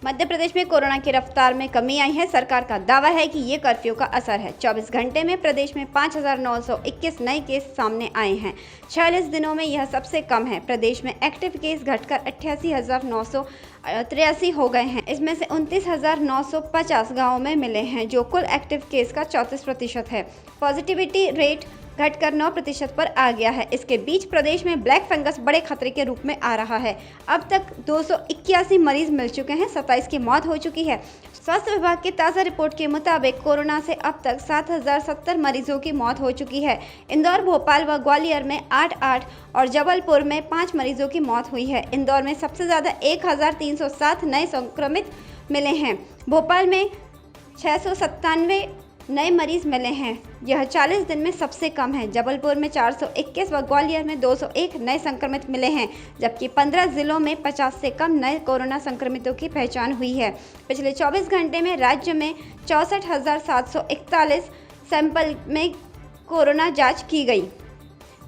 मध्य प्रदेश में कोरोना की रफ्तार में कमी आई है। सरकार का दावा है कि ये कर्फ्यू का असर है। 24 घंटे में प्रदेश में 5,921 नए केस सामने आए हैं। 46 दिनों में यह सबसे कम है। प्रदेश में एक्टिव केस घटकर 88,983 हो गए हैं। इसमें से 29,950 गाँवों में मिले हैं, जो कुल एक्टिव केस का 34% है। पॉजिटिविटी रेट घटकर 9% पर आ गया है। इसके बीच प्रदेश में ब्लैक फंगस बड़े खतरे के रूप में आ रहा है। अब तक 281 मरीज मिल चुके हैं, 27 की मौत हो चुकी है। स्वास्थ्य विभाग की ताज़ा रिपोर्ट के मुताबिक कोरोना से अब तक 7,070 मरीजों की मौत हो चुकी है। इंदौर, भोपाल व ग्वालियर में 8-8 और जबलपुर में 5 मरीजों की मौत हुई है। इंदौर में सबसे ज़्यादा 1,307 नए संक्रमित मिले हैं। भोपाल में 697 नए मरीज मिले हैं, यह 40 दिन में सबसे कम है। जबलपुर में 421 व ग्वालियर में 201 नए संक्रमित मिले हैं, जबकि 15 जिलों में 50 से कम नए कोरोना संक्रमितों की पहचान हुई है। पिछले 24 घंटे में राज्य में 64,741 सैंपल में कोरोना जांच की गई।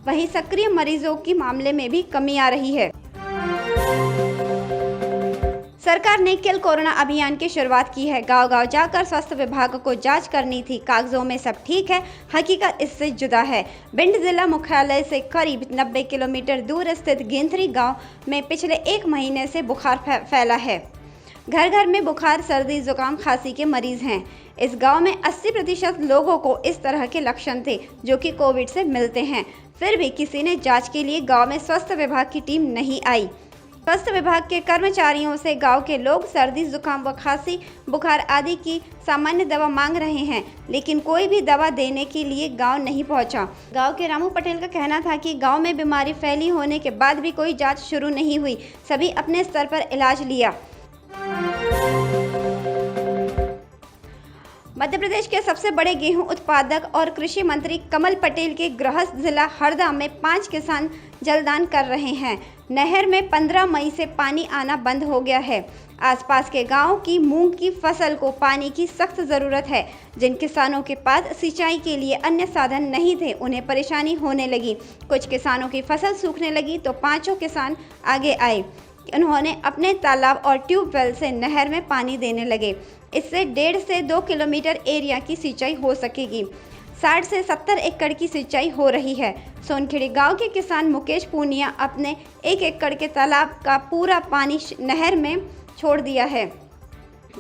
वहीं सक्रिय मरीजों की मामले में भी कमी आ रही है। सरकार ने किल कोरोना अभियान की शुरुआत की है। गांव-गांव जाकर स्वास्थ्य विभाग को जांच करनी थी। कागजों में सब ठीक है, हकीकत इससे जुदा है। भिंड जिला मुख्यालय से करीब 90 किलोमीटर दूर स्थित गेंथरी गांव में पिछले 1 महीने से बुखार फैला है। घर घर में बुखार, सर्दी, जुकाम, खांसी के मरीज हैं। इस गांव में 80% लोगों को इस तरह के लक्षण थे, जो कि कोविड से मिलते हैं। फिर भी किसी ने जाँच के लिए गाँव में स्वास्थ्य विभाग की टीम नहीं आई। स्वास्थ्य विभाग के कर्मचारियों से गांव के लोग सर्दी, जुकाम व खांसी, बुखार आदि की सामान्य दवा मांग रहे हैं, लेकिन कोई भी दवा देने के लिए गांव नहीं पहुंचा। गांव के रामू पटेल का कहना था कि गांव में बीमारी फैली होने के बाद भी कोई जांच शुरू नहीं हुई। सभी अपने स्तर पर इलाज लिया। मध्य प्रदेश के सबसे बड़े गेहूं उत्पादक और कृषि मंत्री कमल पटेल के गृहस्थ जिला हरदा में 5 किसान जलदान कर रहे हैं। नहर में 15 मई से पानी आना बंद हो गया है। आसपास के गांव की मूंग की फसल को पानी की सख्त ज़रूरत है। जिन किसानों के पास सिंचाई के लिए अन्य साधन नहीं थे, उन्हें परेशानी होने लगी। कुछ किसानों की फसल सूखने लगी तो 5 किसान आगे आए। उन्होंने अपने तालाब और ट्यूबवेल से नहर में पानी देने लगे। इससे 1.5 से 2 किलोमीटर एरिया की सिंचाई हो सकेगी। 60 से 70 एकड़ की सिंचाई हो रही है। सोनखेड़ी गांव के किसान मुकेश पूनिया अपने 1 एकड़ के तालाब का पूरा पानी नहर में छोड़ दिया है।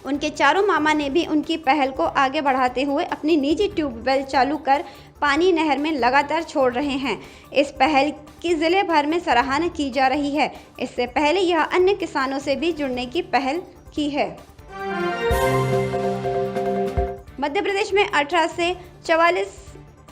उनके चारों मामा ने भी उनकी पहल को आगे बढ़ाते हुए अपनी निजी ट्यूबवेल चालू कर पानी नहर में लगातार छोड़ रहे हैं। इस पहल की जिले भर में सराहना की जा रही है। इससे पहले यह अन्य किसानों से भी जुड़ने की पहल की है। मध्य प्रदेश में 18 से 44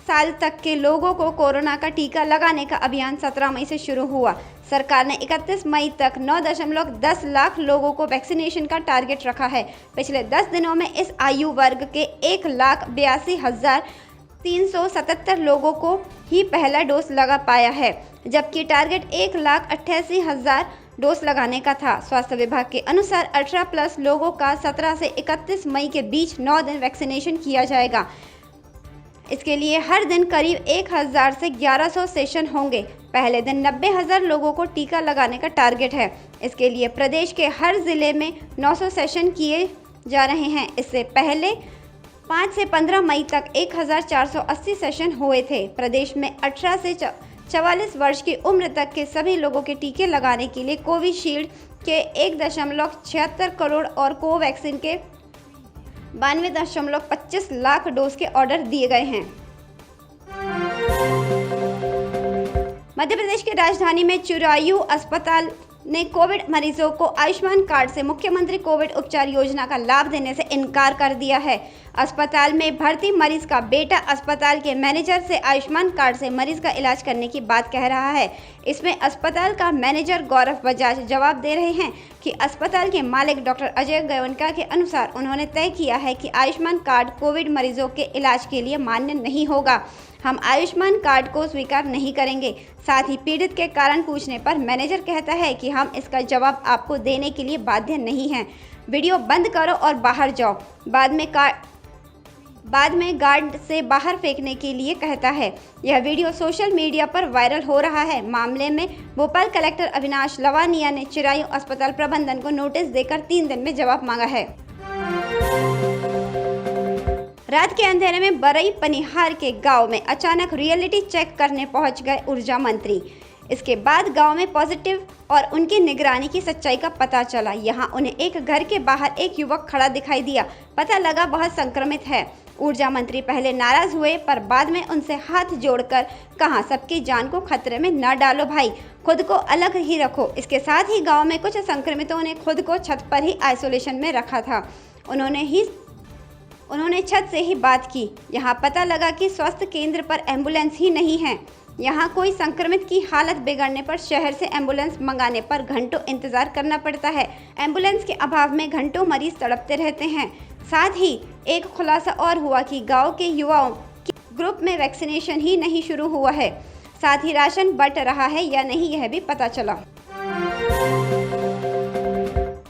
साल तक के लोगों को कोरोना का टीका लगाने का अभियान 17 मई से शुरू हुआ। सरकार ने 31 मई तक 9.10 लाख लोगों को वैक्सीनेशन का टारगेट रखा है। पिछले 10 दिनों में इस आयु वर्ग के 1,82,377 लोगों को ही पहला डोज लगा पाया है, जबकि टारगेट 1,88,000 डोज लगाने का था। स्वास्थ्य विभाग के अनुसार 18+ लोगों का 17 से 31 मई के बीच 9 दिन वैक्सीनेशन किया जाएगा। इसके लिए हर दिन करीब 1,000 से 1,100 सेशन होंगे। पहले दिन 90,000 लोगों को टीका लगाने का टारगेट है। इसके लिए प्रदेश के हर जिले में 900 सेशन किए जा रहे हैं। इससे पहले 5 से 15 मई तक 1,480 सेशन हुए थे। प्रदेश में 18 से 44 वर्ष की उम्र तक के सभी लोगों के टीके लगाने के लिए कोविशील्ड के 1.76 करोड़ और कोवैक्सीन के 92.25 लाख डोज के ऑर्डर दिए गए हैं। मध्य प्रदेश की राजधानी में चिरायू अस्पताल ने कोविड मरीजों को आयुष्मान कार्ड से मुख्यमंत्री कोविड उपचार योजना का लाभ देने से इनकार कर दिया है। अस्पताल में भर्ती मरीज का बेटा अस्पताल के मैनेजर से आयुष्मान कार्ड से मरीज का इलाज करने की बात कह रहा है। इसमें अस्पताल का मैनेजर गौरव बजाज जवाब दे रहे हैं कि अस्पताल के मालिक डॉक्टर अजय गोयनका के अनुसार उन्होंने तय किया है कि आयुष्मान कार्ड कोविड मरीजों के इलाज के लिए मान्य नहीं होगा। हम आयुष्मान कार्ड को स्वीकार नहीं करेंगे। साथ ही पीड़ित के कारण पूछने पर मैनेजर कहता है कि हम इसका जवाब आपको देने के लिए बाध्य नहीं हैं। वीडियो बंद करो और बाहर जाओ। बाद में गार्ड से बाहर फेंकने के लिए कहता है। यह वीडियो सोशल मीडिया पर वायरल हो रहा है। मामले में भोपाल कलेक्टर अविनाश लवानिया ने चिरायू अस्पताल प्रबंधन को नोटिस देकर 3 दिन में जवाब मांगा है। रात के अंधेरे में बरई पनिहार के गांव में अचानक रियलिटी चेक करने पहुंच गए ऊर्जा मंत्री। इसके बाद गांव में पॉजिटिव और उनकी निगरानी की सच्चाई का पता चला। यहां उन्हें एक घर के बाहर एक युवक खड़ा दिखाई दिया। पता लगा वह संक्रमित है। ऊर्जा मंत्री पहले नाराज हुए, पर बाद में उनसे हाथ जोड़कर कहा, सबकी जान को खतरे में न डालो भाई, खुद को अलग ही रखो। इसके साथ ही गांव में कुछ संक्रमितों ने खुद को छत पर ही आइसोलेशन में रखा था। उन्होंने छत से ही बात की। यहाँ पता लगा कि स्वास्थ्य केंद्र पर एम्बुलेंस ही नहीं है। यहाँ कोई संक्रमित की हालत बिगड़ने पर शहर से एम्बुलेंस मंगाने पर घंटों इंतजार करना पड़ता है। एम्बुलेंस के अभाव में घंटों मरीज तड़पते रहते हैं। साथ ही एक खुलासा और हुआ कि गांव के युवाओं के ग्रुप में वैक्सीनेशन ही नहीं शुरू हुआ है। साथ ही राशन बंट रहा है या नहीं, यह भी पता चला।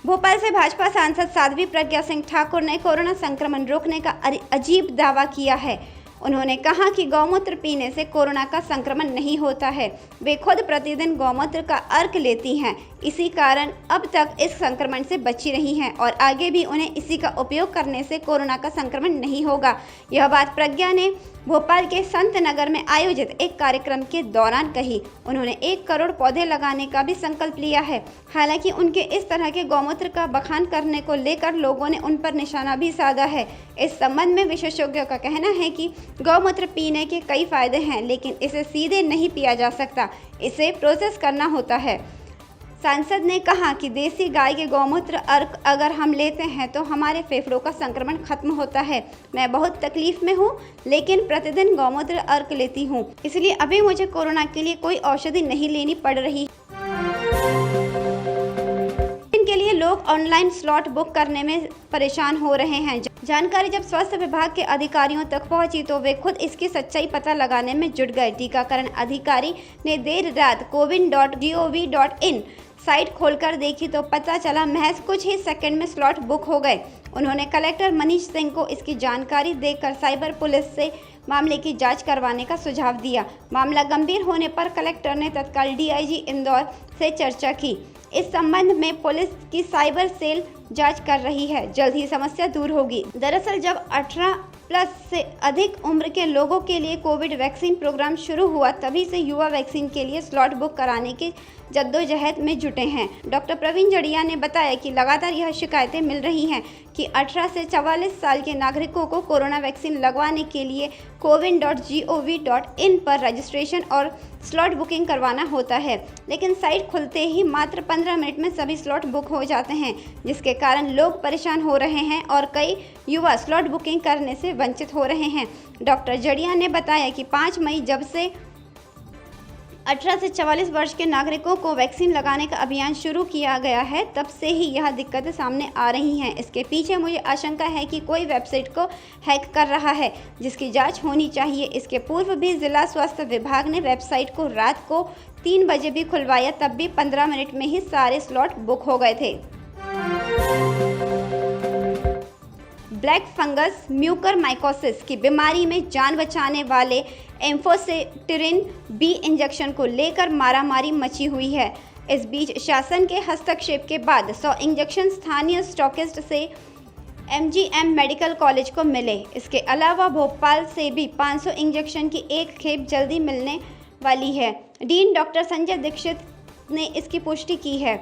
भोपाल से भाजपा सांसद साध्वी प्रज्ञा सिंह ठाकुर ने कोरोना संक्रमण रोकने का अजीब दावा किया है। उन्होंने कहा कि गौमूत्र पीने से कोरोना का संक्रमण नहीं होता है। वे खुद प्रतिदिन गौमूत्र का अर्क लेती हैं, इसी कारण अब तक इस संक्रमण से बची रही हैं और आगे भी उन्हें इसी का उपयोग करने से कोरोना का संक्रमण नहीं होगा। यह बात प्रज्ञा ने भोपाल के संत नगर में आयोजित एक कार्यक्रम के दौरान कही। उन्होंने 1 करोड़ पौधे लगाने का भी संकल्प लिया है। हालांकि उनके इस तरह के गौमूत्र का बखान करने को लेकर लोगों ने उन पर निशाना भी साधा है। इस संबंध में विशेषज्ञों का कहना है कि गौमूत्र पीने के कई फायदे हैं, लेकिन इसे सीधे नहीं पिया जा सकता, इसे प्रोसेस करना होता है। सांसद ने कहा कि देसी गाय के गौमूत्र अर्क अगर हम लेते हैं तो हमारे फेफड़ों का संक्रमण खत्म होता है। मैं बहुत तकलीफ में हूँ, लेकिन प्रतिदिन गौमूत्र अर्क लेती हूँ, इसलिए अभी मुझे कोरोना के लिए कोई औषधि नहीं लेनी पड़ रही। इनके लिए लोग ऑनलाइन स्लॉट बुक करने में परेशान हो रहे हैं। जानकारी जब स्वास्थ्य विभाग के अधिकारियों तक पहुंची तो वे खुद इसकी सच्चाई पता लगाने में जुट गए। टीकाकरण अधिकारी ने देर रात cowin.gov.in साइट खोलकर देखी तो पता चला महज कुछ ही सेकंड में स्लॉट बुक हो गए। उन्होंने कलेक्टर मनीष सिंह को इसकी जानकारी देकर साइबर पुलिस से मामले की जांच करवाने का सुझाव दिया। मामला गंभीर होने पर कलेक्टर ने तत्काल डीआईजी इंदौर से चर्चा की। इस संबंध में पुलिस की साइबर सेल जांच कर रही है। जल्द ही समस्या दूर होगी। दरअसल जब 18+ से अधिक उम्र के लोगों के लिए कोविड वैक्सीन प्रोग्राम शुरू हुआ, तभी से युवा वैक्सीन के लिए स्लॉट बुक कराने की जद्दोजहद में जुटे हैं। डॉक्टर प्रवीण जड़िया ने बताया कि लगातार यह शिकायतें मिल रही हैं कि 18 से 44 साल के नागरिकों को कोरोना वैक्सीन लगवाने के लिए cowin.gov.in पर रजिस्ट्रेशन और स्लॉट बुकिंग करवाना होता है, लेकिन साइट खुलते ही मात्र 15 मिनट में सभी स्लॉट बुक हो जाते हैं, जिसके कारण लोग परेशान हो रहे हैं और कई युवा स्लॉट बुकिंग करने से वंचित हो रहे हैं। डॉक्टर जड़िया ने बताया कि 5 मई जब से 18 से 44 वर्ष के नागरिकों को वैक्सीन लगाने का अभियान शुरू किया गया है, तब से ही यह दिक्कतें सामने आ रही हैं। इसके पीछे मुझे आशंका है कि कोई वेबसाइट को हैक कर रहा है, जिसकी जांच होनी चाहिए। इसके पूर्व भी जिला स्वास्थ्य विभाग ने वेबसाइट को रात को 3 बजे भी खुलवाया, तब भी 15 मिनट में ही सारे स्लॉट बुक हो गए थे। ब्लैक फंगस म्यूकरमाइकोसिस की बीमारी में जान बचाने वाले एम्फोसिट्रिन बी इंजेक्शन को लेकर मारामारी मची हुई है। इस बीच शासन के हस्तक्षेप के बाद 100 इंजेक्शन स्थानीय स्टॉकिस्ट से MGM मेडिकल कॉलेज को मिले। इसके अलावा भोपाल से भी 500 इंजेक्शन की एक खेप जल्दी मिलने वाली है। डीन डॉक्टर संजय दीक्षित ने इसकी पुष्टि की है।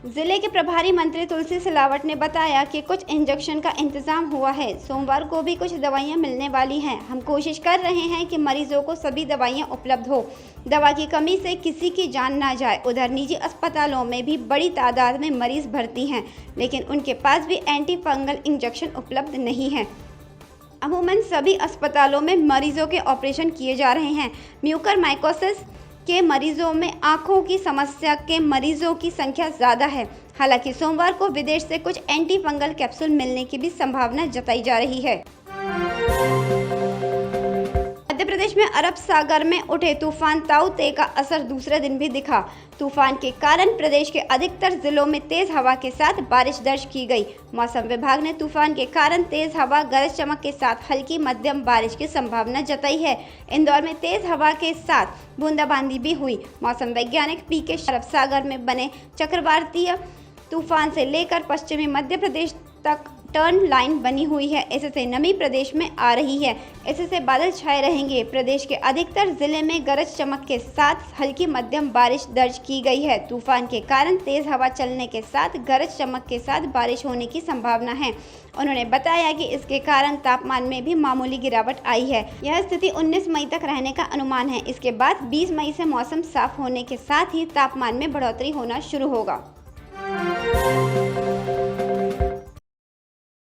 जिले के प्रभारी मंत्री तुलसी सिलावट ने बताया कि कुछ इंजेक्शन का इंतजाम हुआ है। सोमवार को भी कुछ दवाइयां मिलने वाली हैं। हम कोशिश कर रहे हैं कि मरीजों को सभी दवाइयां उपलब्ध हो, दवा की कमी से किसी की जान ना जाए। उधर निजी अस्पतालों में भी बड़ी तादाद में मरीज भर्ती हैं, लेकिन उनके पास भी एंटी फंगल इंजेक्शन उपलब्ध नहीं है। अमूमन सभी अस्पतालों में मरीजों के ऑपरेशन किए जा रहे हैं। म्यूकरमाइकोसिस के मरीजों में आंखों की समस्या के मरीजों की संख्या ज़्यादा है। हालांकि सोमवार को विदेश से कुछ एंटी फंगल कैप्सूल मिलने की भी संभावना जताई जा रही है। मध्य प्रदेश प्रदेश में अरब सागर में उठे तूफान ताऊ ते का असर दूसरे दिन भी दिखा। तूफान के कारण प्रदेश के अधिकतर जिलों में तेज हवा के साथ बारिश दर्ज की गई। मौसम विभाग ने तूफान के कारण तेज हवा, गरज चमक के साथ हल्की मध्यम बारिश की संभावना जताई है। इंदौर में तेज हवा के साथ बूंदाबांदी भी हुई। मौसम वैज्ञानिक पीके अरब सागर में बने चक्रवातीय तूफान से लेकर पश्चिमी मध्य प्रदेश तक टर्न लाइन बनी हुई है। इससे नमी प्रदेश में आ रही है। इससे बादल छाए रहेंगे। प्रदेश के अधिकतर जिले में गरज चमक के साथ हल्की मध्यम बारिश दर्ज की गई है। तूफान के कारण तेज हवा चलने के साथ गरज चमक के साथ बारिश होने की संभावना है। उन्होंने बताया कि इसके कारण तापमान में भी मामूली गिरावट आई है। यह स्थिति 19 मई तक रहने का अनुमान है। इसके बाद 20 मई से मौसम साफ होने के साथ ही तापमान में बढ़ोतरी होना शुरू होगा।